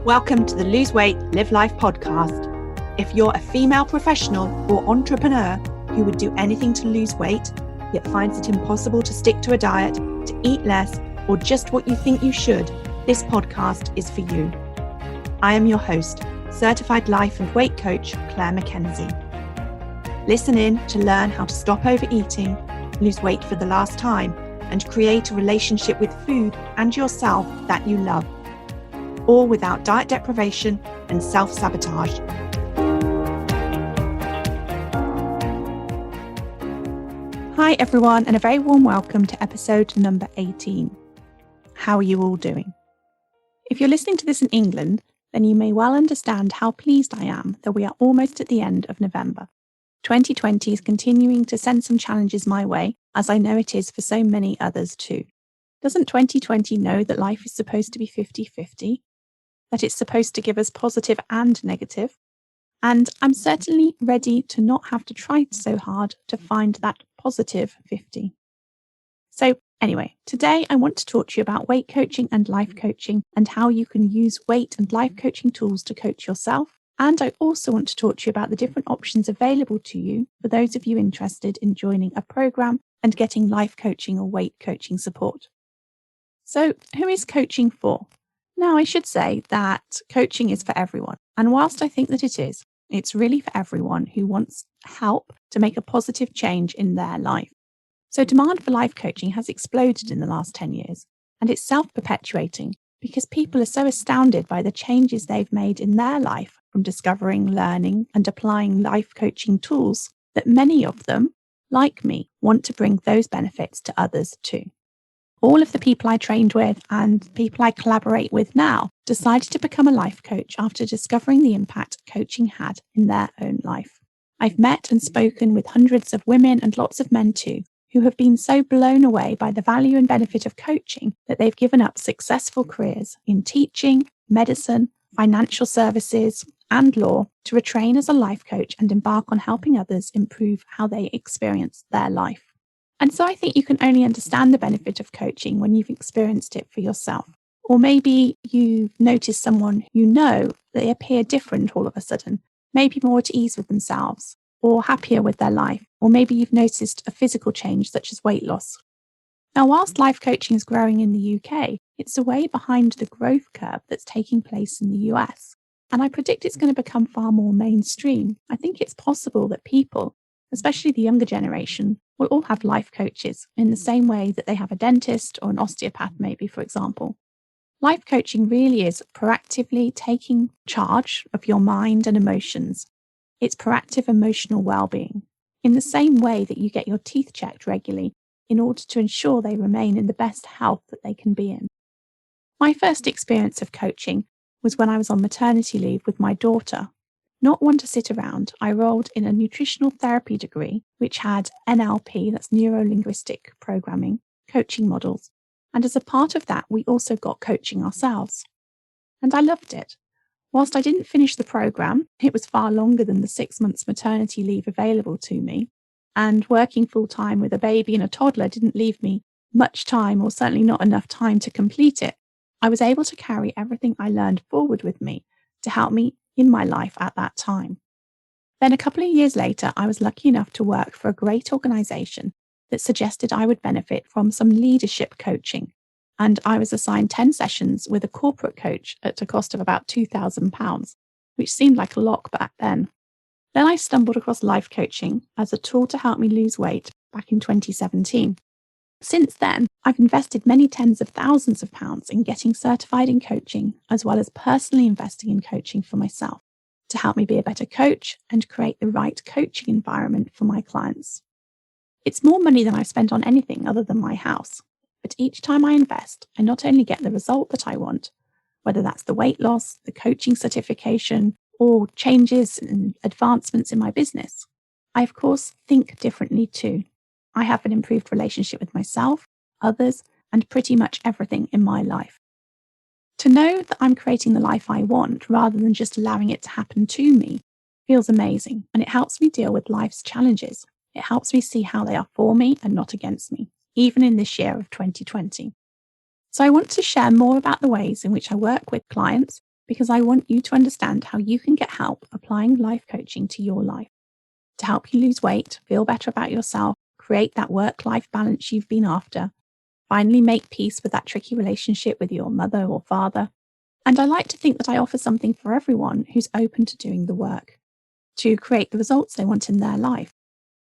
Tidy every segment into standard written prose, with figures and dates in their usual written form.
Welcome to the Lose Weight, Live Life podcast. If you're a female professional or entrepreneur who would do anything to lose weight, yet finds it impossible to stick to a diet, to eat less, or just what you think you should, this podcast is for you. I am your host, certified life and weight coach, Clair MACKENZIE. Listen in to learn how to stop overeating, lose weight for the last time, and create a relationship with food and yourself that you love, all without diet deprivation and self-sabotage. Hi everyone, and a very warm welcome to episode number 18. How are you all doing? If you're listening to this in England, then you may well understand how pleased I am that we are almost at the end of November. 2020 is continuing to send some challenges my way, as I know it is for so many others too. Doesn't 2020 know that life is supposed to be 50-50? That it's supposed to give us positive and negative? And I'm certainly ready to not have to try so hard to find that positive 50. So anyway, today I want to talk to you about weight coaching and life coaching and how you can use weight and life coaching tools to coach yourself. And I also want to talk to you about the different options available to you for those of you interested in joining a program and getting life coaching or weight coaching support. So who is coaching for? Now, I should say that coaching is for everyone. And whilst I think that it is, it's really for everyone who wants help to make a positive change in their life. So demand for life coaching has exploded in the last 10 years, and it's self-perpetuating because people are so astounded by the changes they've made in their life from discovering, learning, and applying life coaching tools that many of them, like me, want to bring those benefits to others too. All of the people I trained with and people I collaborate with now decided to become a life coach after discovering the impact coaching had in their own life. I've met and spoken with hundreds of women and lots of men too, who have been so blown away by the value and benefit of coaching that they've given up successful careers in teaching, medicine, financial services, and law to retrain as a life coach and embark on helping others improve how they experience their life. And so I think you can only understand the benefit of coaching when you've experienced it for yourself. Or maybe you notice someone you know, they appear different all of a sudden, maybe more at ease with themselves or happier with their life. Or maybe you've noticed a physical change such as weight loss. Now, whilst life coaching is growing in the UK, it's way behind the growth curve that's taking place in the US. And I predict it's going to become far more mainstream. I think it's possible that people, especially the younger generation, will all have life coaches in the same way that they have a dentist or an osteopath, maybe, for example. Life coaching really is proactively taking charge of your mind and emotions. It's proactive emotional well-being, in the same way that you get your teeth checked regularly in order to ensure they remain in the best health that they can be in. My first experience of coaching was when I was on maternity leave with my daughter. Not one to sit around, I enrolled in a nutritional therapy degree, which had NLP, that's neuro-linguistic programming, coaching models. And as a part of that, we also got coaching ourselves. And I loved it. Whilst I didn't finish the program, it was far longer than the 6 months maternity leave available to me. And working full-time with a baby and a toddler didn't leave me much time, or certainly not enough time to complete it. I was able to carry everything I learned forward with me to help me in my life at that time. Then a couple of years later, I was lucky enough to work for a great organisation that suggested I would benefit from some leadership coaching. And I was assigned 10 sessions with a corporate coach at a cost of about £2,000, which seemed like a lot back then. Then I stumbled across life coaching as a tool to help me lose weight back in 2017. Since then, I've invested many tens of thousands of pounds in getting certified in coaching, as well as personally investing in coaching for myself to help me be a better coach and create the right coaching environment for my clients. It's more money than I've spent on anything other than my house. But each time I invest, I not only get the result that I want, whether that's the weight loss, the coaching certification, or changes and advancements in my business, I of course think differently too. I have an improved relationship with myself, others, and pretty much everything in my life. To know that I'm creating the life I want rather than just allowing it to happen to me feels amazing, and it helps me deal with life's challenges. It helps me see how they are for me and not against me, even in this year of 2020. So I want to share more about the ways in which I work with clients because I want you to understand how you can get help applying life coaching to your life to help you lose weight, feel better about yourself, create that work-life balance you've been after, finally make peace with that tricky relationship with your mother or father. And I like to think that I offer something for everyone who's open to doing the work to create the results they want in their life.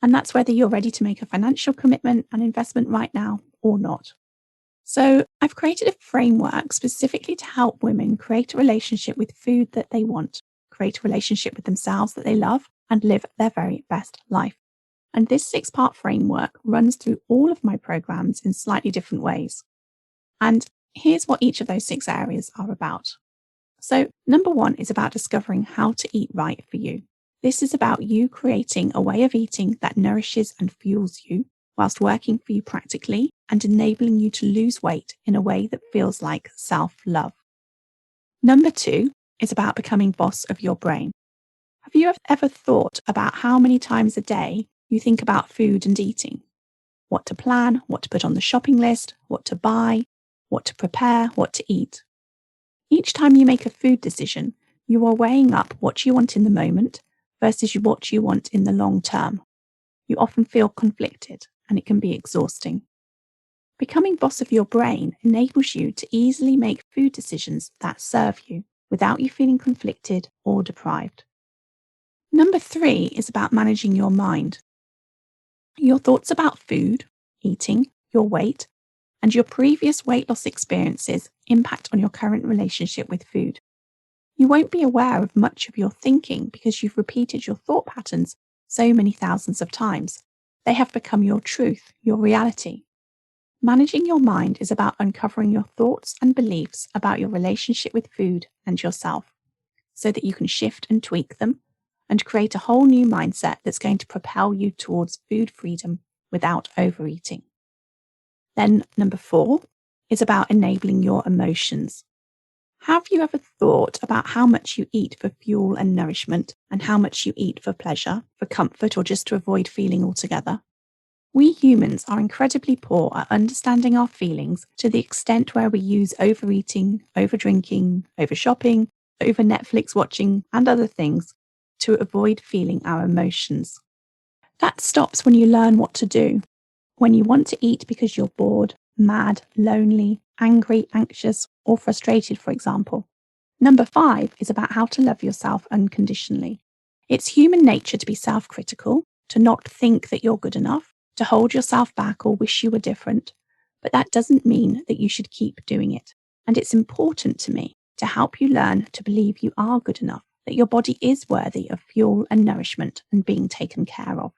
And that's whether you're ready to make a financial commitment and investment right now or not. So I've created a framework specifically to help women create a relationship with food that they want, create a relationship with themselves that they love, and live their very best life. And this 6-part framework runs through all of my programs in slightly different ways. And here's what each of those 6 areas are about. So number 1 is about discovering how to eat right for you. This is about you creating a way of eating that nourishes and fuels you, whilst working for you practically and enabling you to lose weight in a way that feels like self-love. Number 2 is about becoming boss of your brain. Have you ever thought about how many times a day you think about food and eating? What to plan, what to put on the shopping list, what to buy, what to prepare, what to eat. Each time you make a food decision, you are weighing up what you want in the moment versus what you want in the long term. You often feel conflicted, and it can be exhausting. Becoming boss of your brain enables you to easily make food decisions that serve you without you feeling conflicted or deprived. Number 3 is about managing your mind. Your thoughts about food, eating, your weight, and your previous weight loss experiences impact on your current relationship with food. You won't be aware of much of your thinking because you've repeated your thought patterns so many thousands of times. They have become your truth, your reality. Managing your mind is about uncovering your thoughts and beliefs about your relationship with food and yourself, so that you can shift and tweak them and create a whole new mindset that's going to propel you towards food freedom without overeating. Then number 4 is about enabling your emotions. Have you ever thought about how much you eat for fuel and nourishment and how much you eat for pleasure, for comfort, or just to avoid feeling altogether? We humans are incredibly poor at understanding our feelings to the extent where we use overeating, overdrinking, overshopping, over Netflix watching, and other things to avoid feeling our emotions. That stops when you learn what to do. When you want to eat because you're bored, mad, lonely, angry, anxious, or frustrated, for example. Number 5 is about how to love yourself unconditionally. It's human nature to be self-critical, to not think that you're good enough, to hold yourself back or wish you were different. But that doesn't mean that you should keep doing it. And it's important to me to help you learn to believe you are good enough, that your body is worthy of fuel and nourishment and being taken care of.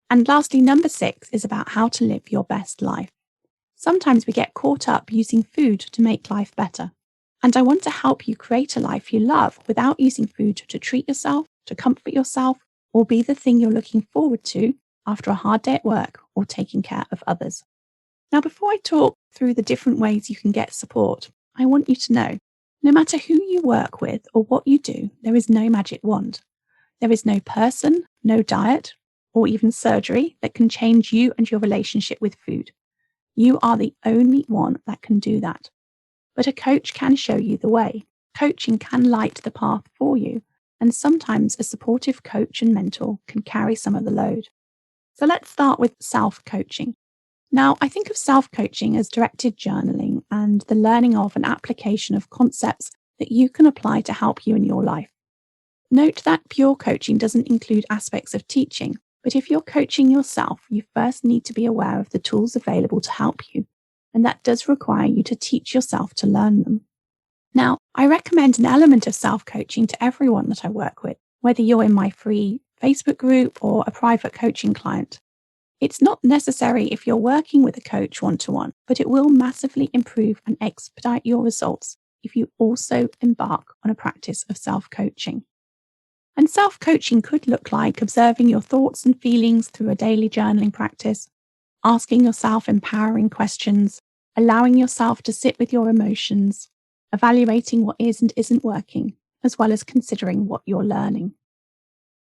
And lastly, number 6 is about how to live your best life. Sometimes we get caught up using food to make life better. And I want to help you create a life you love without using food to treat yourself, to comfort yourself, or be the thing you're looking forward to after a hard day at work or taking care of others. Now, before I talk through the different ways you can get support, I want you to know, no matter who you work with or what you do, there is no magic wand. There is no person, no diet, or even surgery that can change you and your relationship with food. You are the only one that can do that. But a coach can show you the way. Coaching can light the path for you, and sometimes a supportive coach and mentor can carry some of the load. So let's start with self-coaching. Now, I think of self-coaching as directed journaling and the learning of and application of concepts that you can apply to help you in your life. Note that pure coaching doesn't include aspects of teaching, but if you're coaching yourself, you first need to be aware of the tools available to help you, and that does require you to teach yourself to learn them. Now, I recommend an element of self-coaching to everyone that I work with, whether you're in my free Facebook group or a private coaching client. It's not necessary if you're working with a coach one-to-one, but it will massively improve and expedite your results if you also embark on a practice of self-coaching. And self-coaching could look like observing your thoughts and feelings through a daily journaling practice, asking yourself empowering questions, allowing yourself to sit with your emotions, evaluating what is and isn't working, as well as considering what you're learning.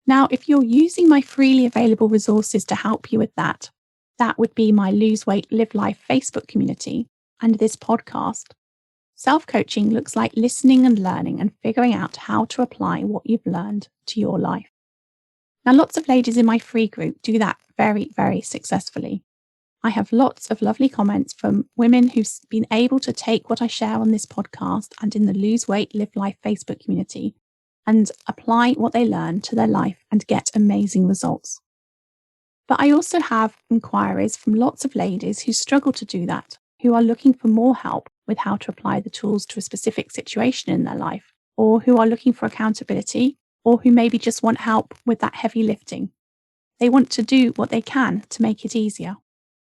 Now, if you're using my freely available resources to help you with that, that would be my Lose Weight, Live Life Facebook community and this podcast. Self-coaching looks like listening and learning and figuring out how to apply what you've learned to your life. Now, lots of ladies in my free group do that very, very successfully. I have lots of lovely comments from women who've been able to take what I share on this podcast and in the Lose Weight, Live Life Facebook community and apply what they learn to their life and get amazing results. But I also have inquiries from lots of ladies who struggle to do that, who are looking for more help with how to apply the tools to a specific situation in their life, or who are looking for accountability, or who maybe just want help with that heavy lifting. They want to do what they can to make it easier.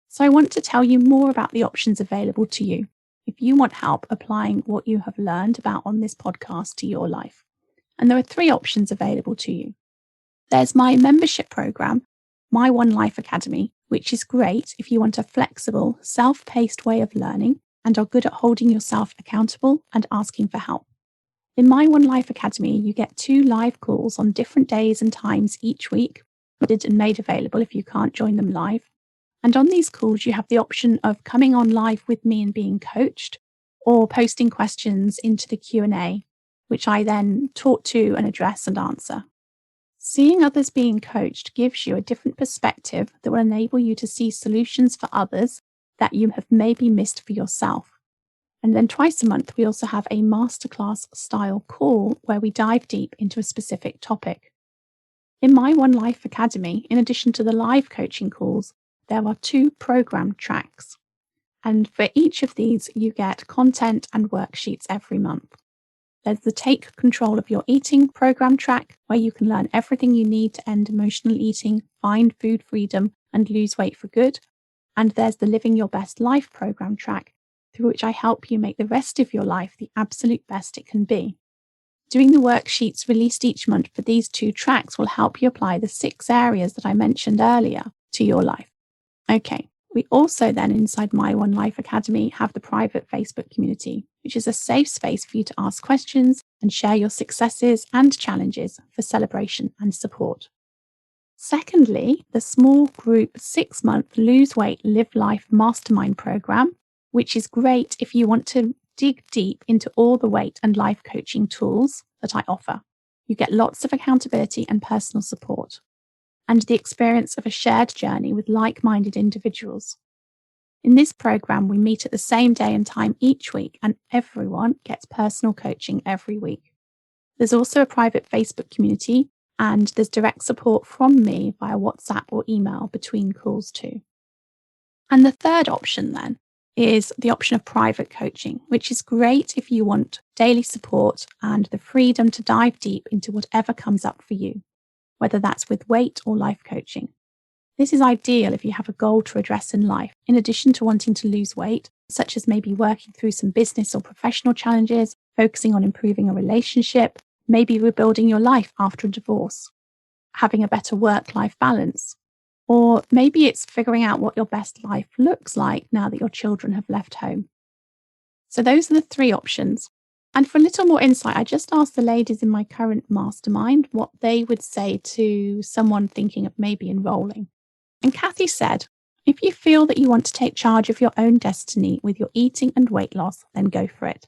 So I want to tell you more about the options available to you if you want help applying what you have learned about on this podcast to your life. And there are 3 options available to you. There's my membership program, My One Life Academy, which is great if you want a flexible, self-paced way of learning and are good at holding yourself accountable and asking for help. In My One Life Academy, you get 2 live calls on different days and times each week, recorded and made available if you can't join them live. And on these calls, you have the option of coming on live with me and being coached, or posting questions into the Q&A, which I then talk to and address and answer. Seeing others being coached gives you a different perspective that will enable you to see solutions for others that you have maybe missed for yourself. And then twice a month, we also have a masterclass style call where we dive deep into a specific topic. In My One Life Academy, in addition to the live coaching calls, there are 2 program tracks. And for each of these, you get content and worksheets every month. There's the Take Control of Your Eating program track, where you can learn everything you need to end emotional eating, find food freedom, and lose weight for good. And there's the Living Your Best Life program track, through which I help you make the rest of your life the absolute best it can be. Doing the worksheets released each month for these 2 tracks will help you apply the 6 areas that I mentioned earlier to your life. Okay, we also then inside My One Life Academy have the private Facebook community, which is a safe space for you to ask questions and share your successes and challenges for celebration and support. Secondly, the small group 6-month Lose Weight, Live Life Mastermind program, which is great if you want to dig deep into all the weight and life coaching tools that I offer. You get lots of accountability and personal support, and the experience of a shared journey with like-minded individuals. In this program, we meet at the same day and time each week, and everyone gets personal coaching every week. There's also a private Facebook community, and there's direct support from me via WhatsApp or email between calls too. And the third option then is the option of private coaching, which is great if you want daily support and the freedom to dive deep into whatever comes up for you, whether that's with weight or life coaching. This is ideal if you have a goal to address in life, in addition to wanting to lose weight, such as maybe working through some business or professional challenges, focusing on improving a relationship, maybe rebuilding your life after a divorce, having a better work-life balance, or maybe it's figuring out what your best life looks like now that your children have left home. So those are the 3 options. And for a little more insight, I just asked the ladies in my current mastermind what they would say to someone thinking of maybe enrolling. And Kathy said, if you feel that you want to take charge of your own destiny with your eating and weight loss, then go for it.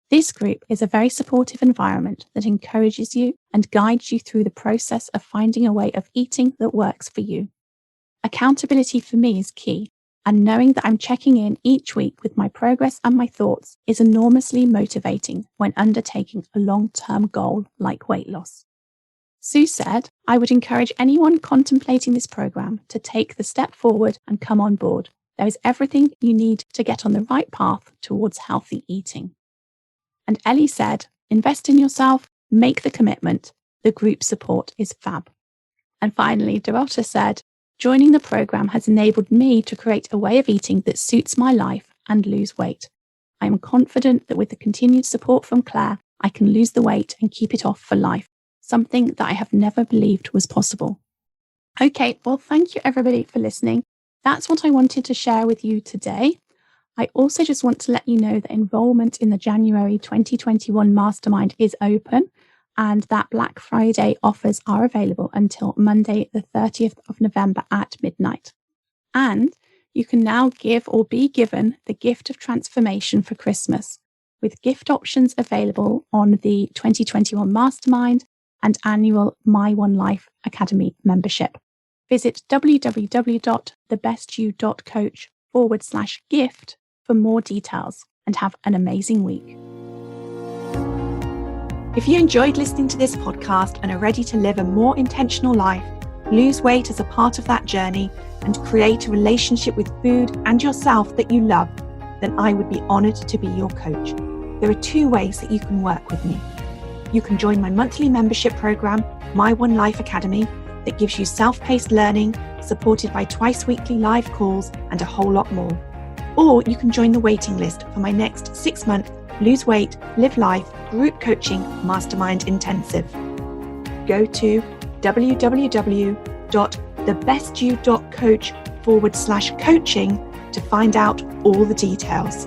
This group is a very supportive environment that encourages you and guides you through the process of finding a way of eating that works for you. Accountability for me is key, and knowing that I'm checking in each week with my progress and my thoughts is enormously motivating when undertaking a long-term goal like weight loss. Sue said, I would encourage anyone contemplating this program to take the step forward and come on board. There is everything you need to get on the right path towards healthy eating. And Ellie said, invest in yourself, make the commitment. The group support is fab. And finally, Dorota said, joining the program has enabled me to create a way of eating that suits my life and lose weight. I am confident that with the continued support from Claire, I can lose the weight and keep it off for life, something that I have never believed was possible. Okay, well, thank you everybody for listening. That's what I wanted to share with you today. I also just want to let you know that enrollment in the January 2021 Mastermind is open, and that Black Friday offers are available until Monday, the 30th of November at midnight. And you can now give or be given the gift of transformation for Christmas. with gift options available on the 2021 Mastermind and annual My One Life Academy membership. Visit www.thebestyou.coach/gift for more details and have an amazing week. If you enjoyed listening to this podcast and are ready to live a more intentional life, lose weight as a part of that journey, and create a relationship with food and yourself that you love, then I would be honoured to be your coach. There are 2 ways that you can work with me. You can join my monthly membership program, My One Life Academy, that gives you self-paced learning, supported by twice-weekly live calls and a whole lot more. Or you can join the waiting list for my next 6-month Lose Weight, Live Life group coaching mastermind intensive. Go to www.thebestyou.coach/coaching to find out all the details.